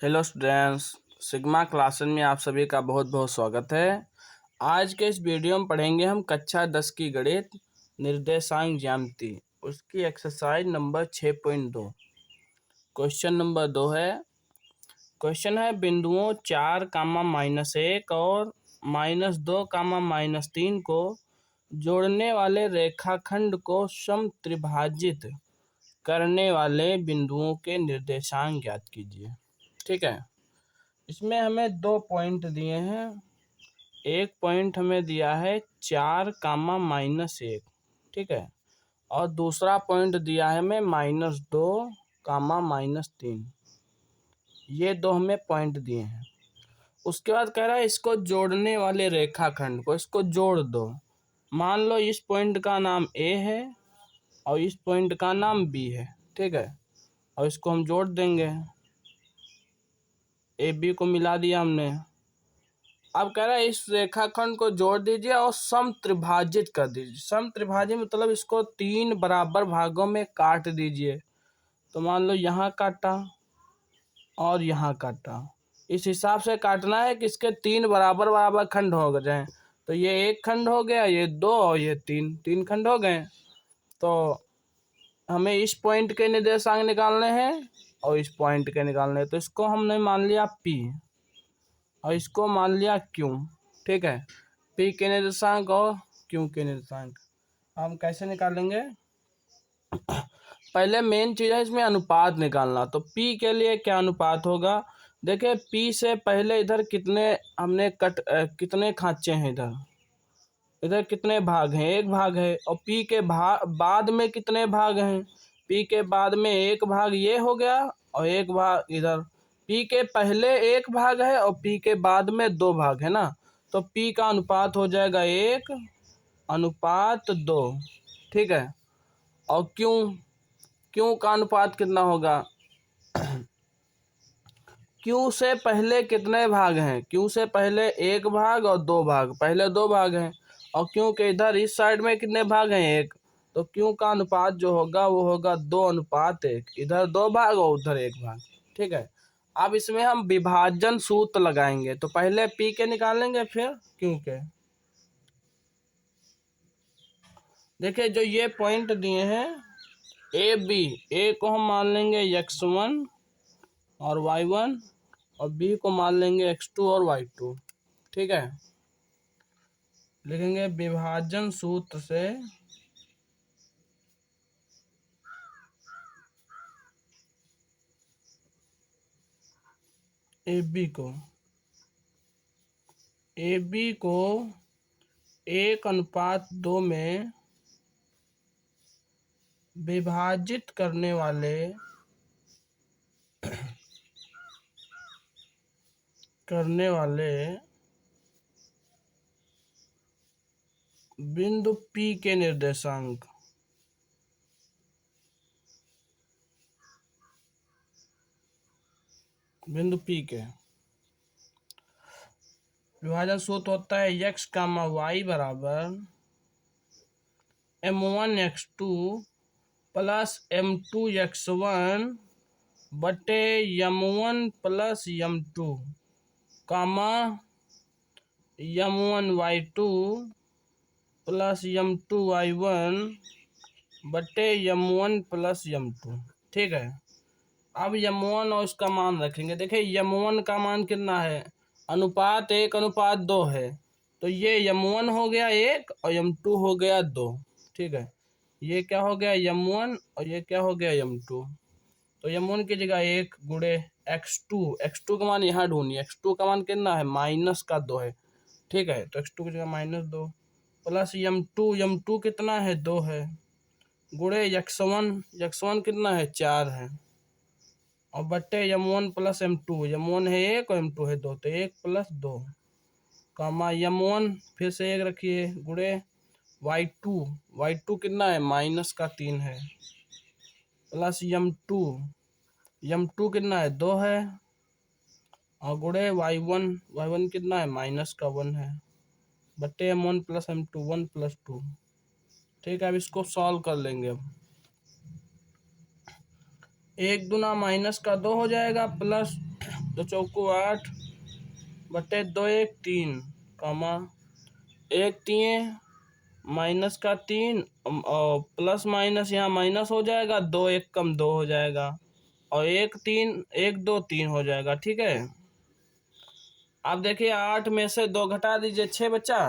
Hello students, sigma classes में आप सभी का बहुत बहुत स्वागत है। आज के इस वीडियो में पढ़ेंगे हम कक्षा 10 की गणित निर्देशांक ज्यामिति, उसकी एक्सरसाइज नंबर 6.2। क्वेश्चन नंबर 2 है। क्वेश्चन है बिंदुओं 4, -1 और -2, -3 को जोड़ने वाले रेखाखंड को समत्रिभाजित करने वाले बिंदुओं के निर्देशांक ज्ञात कीजिए। ठीक है, इसमें हमें 2 पॉइंट दिए हैं। एक पॉइंट हमें दिया है 4, -1, ठीक है, और दूसरा पॉइंट दिया है हमें -2, -3। ये दो हमें पॉइंट दिए हैं। उसके बाद कह रहा है इसको जोड़ने वाले रेखाखंड को, इसको जोड़ दो। मान लो इस पॉइंट का नाम ए है और इस पॉइंट का नाम बी है, ठीक है, और इसको हम जोड़ देंगे। ए बी को मिला दिया हमने। अब कह रहा है इस रेखाखंड को जोड़ दीजिए और समत्रिभाजित कर दीजिए। समत्रिभाजित मतलब इसको 3 बराबर भागों में काट दीजिए। तो मान लो यहाँ काटा और यहाँ काटा, इस हिसाब से काटना है कि इसके 3 बराबर बराबर खंड हो जाएं। तो ये एक खंड हो गया, ये 2 और ये 3 खंड हो गए। तो हमें इस पॉइंट के निर्देशांक निकालने हैं और इस पॉइंट के निकालने हैं। तो इसको हमने मान लिया P और इसको मान लिया Q, ठीक है। P के निर्देशांक और Q के निर्देशांक हम कैसे निकालेंगे? पहले मेन चीज़ है इसमें अनुपात निकालना। तो P के लिए क्या अनुपात होगा? देखिए P से पहले इधर कितने हमने कितने खाँचे हैं, इधर कितने भाग हैं? एक भाग है। और P के बाद में कितने भाग हैं? P के बाद में एक भाग ये हो गया और एक भाग इधर। P के पहले एक भाग है और P के बाद में 2 भाग है ना। तो P का अनुपात हो जाएगा 1:2, ठीक है। और क्यों का अनुपात कितना होगा? Q से पहले कितने भाग हैं? Q से पहले एक भाग और 2 भाग, पहले 2 भाग हैं। और Q के इधर इस साइड में कितने भाग हैं? 1। तो Q का अनुपात जो होगा वो होगा 2:1, इधर 2 भाग और उधर 1 भाग, ठीक है। अब इसमें हम विभाजन सूत्र लगाएंगे। तो पहले P के निकालेंगे फिर Q के। देखिए जो ये पॉइंट दिए हैं ए बी, ए को हम मान लेंगे x1 और y1 और बी को मान लेंगे x2 और y2, ठीक है। लिखेंगे विभाजन सूत्र से ए बी को 1:2 में विभाजित करने वाले बिंदु P के निर्देशांक। बिंदु P के विभाजन सूत्र होता है x, y बराबर m1x2 प्लस m2x1 बटे m1 प्लस m2 कामा m1y2 प्लस m2y1 बटे m1 प्लस m2, ठीक है। अब m1 और इसका मान रखेंगे। देखिए m1 का मान कितना है? अनुपात 1:2 है। तो ये m1 हो गया 1 और m2 हो गया 2, ठीक है। ये क्या हो गया? m1 और ये क्या हो गया? m2। तो m1 की जगह 1 गुणे x2 का मान यहाँ ढूंढिए। x2 का मान कितना है? -2 है, ठीक है। तो x2 की जगह -2 प्लस m2 कितना है? 2 है, गुणे x1 कितना है? 4 है, और बट्टे m1 प्लस m2, m1 है 1 और m2 है 2, तो 1 + 2 कामा m1 फिर से 1 रखिए गुणे y2 कितना है? -3 है, प्लस m2 कितना है? 2 है, और गुणे y1 कितना है? -1 है, बट्टे m1 प्लस m2 1 + 2, ठीक है। अब इसको सॉल्व कर लेंगे। अब 1 दूना -2 हो जाएगा, प्लस दो चौको 8 बटे 2 1 3 कॉमा 1 3 माइनस का 3 और प्लस माइनस यहाँ माइनस हो जाएगा, 2 1 कम 2 हो जाएगा और 1 3 1 2 3 हो जाएगा। ठीक है, अब देखिए 8 में से 2 घटा दीजिए, 6 बचा।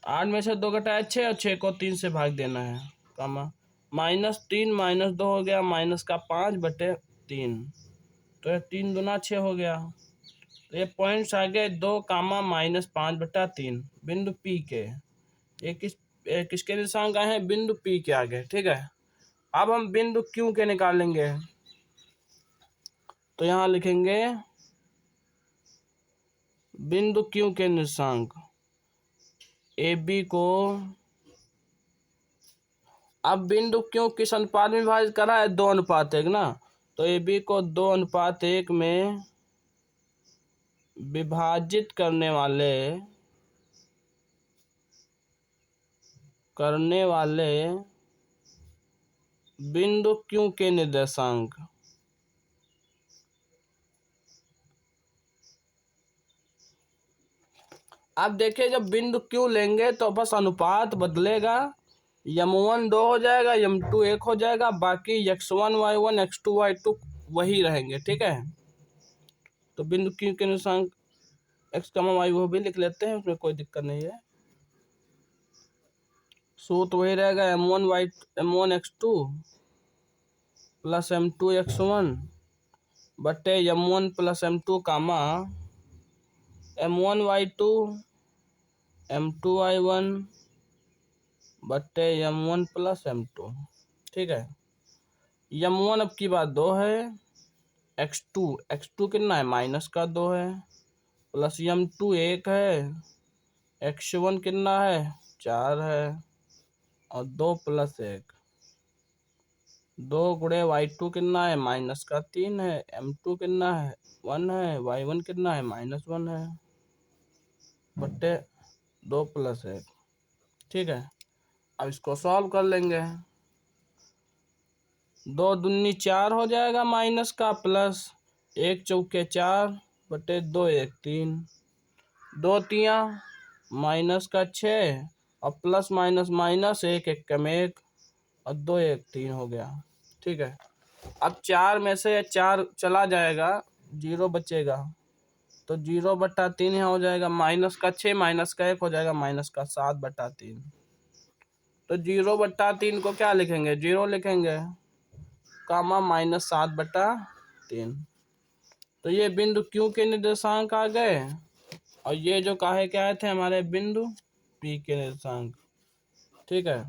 8 में से 2 घटाए 6 और 6 को 3 से भाग देना है कामा -3 -2 हो गया, माइनस का 5 बटे 3, तो ये 3 दूना 6 हो गया। तो ये पॉइंट्स आ गए 2 कामा -5 बटा 3 बिंदु पी के। ये किसके निर्देशांक आए हैं? बिंदु पी के आगे। ठीक है, अब हम बिंदु क्यू के निकालेंगे, तो यहाँ लिखेंगे बिंदु क्यू के निर्देशांक ए बी को, अब बिंदु क्यू किस अनुपात में विभाजित करा है? 2:1 ना, तो ए बी को 2:1 में विभाजित करने वाले बिंदु क्यू के निर्देशांक अब देखिए जब बिंदु क्यू लेंगे तो बस अनुपात बदलेगा, m1 2 हो जाएगा, m2 1 हो जाएगा, बाकी x1 y1 x2 y2 वही रहेंगे। ठीक है, तो बिंदु क्यू के निर्देशांक x, y वो भी लिख लेते हैं, उसमें कोई दिक्कत नहीं है। सूत्र वही रहेगा m1 x2 plus m2 x1 बटे m1 प्लस m2 कामा m1 y2 m2 y1 बटे m1 प्लस m2। ठीक है, m1 अब की बात 2 है, x2 कितना है? -2 है, प्लस m2 1 है, x1 कितना है? 4 है और 2 प्लस 1, 2 गुणे y2 कितना है? -3 है, m2 कितना है? 1 है, y1 कितना है? -1 है बटे 2 प्लस 1। ठीक है, अब इसको सॉल्व कर लेंगे, 2 दूनी 4 हो जाएगा माइनस का, प्लस 1 चौके 4 बटे 2 1 3, 2 तिया माइनस का 6 और प्लस माइनस माइनस 1 1 कम 1 और 2 1 3 हो गया। ठीक है, अब 4 में से 4 चला जाएगा, 0 बचेगा, तो 0/3 यहाँ हो जाएगा, माइनस का 6 माइनस का 1 हो जाएगा -7/3। तो 0/3 को क्या लिखेंगे? 0 लिखेंगे कामा -7/3। तो ये बिंदु क्यू के निर्देशांक आ गए और ये जो काहे के आए थे हमारे बिंदु पी के निर्देशांक। ठीक है।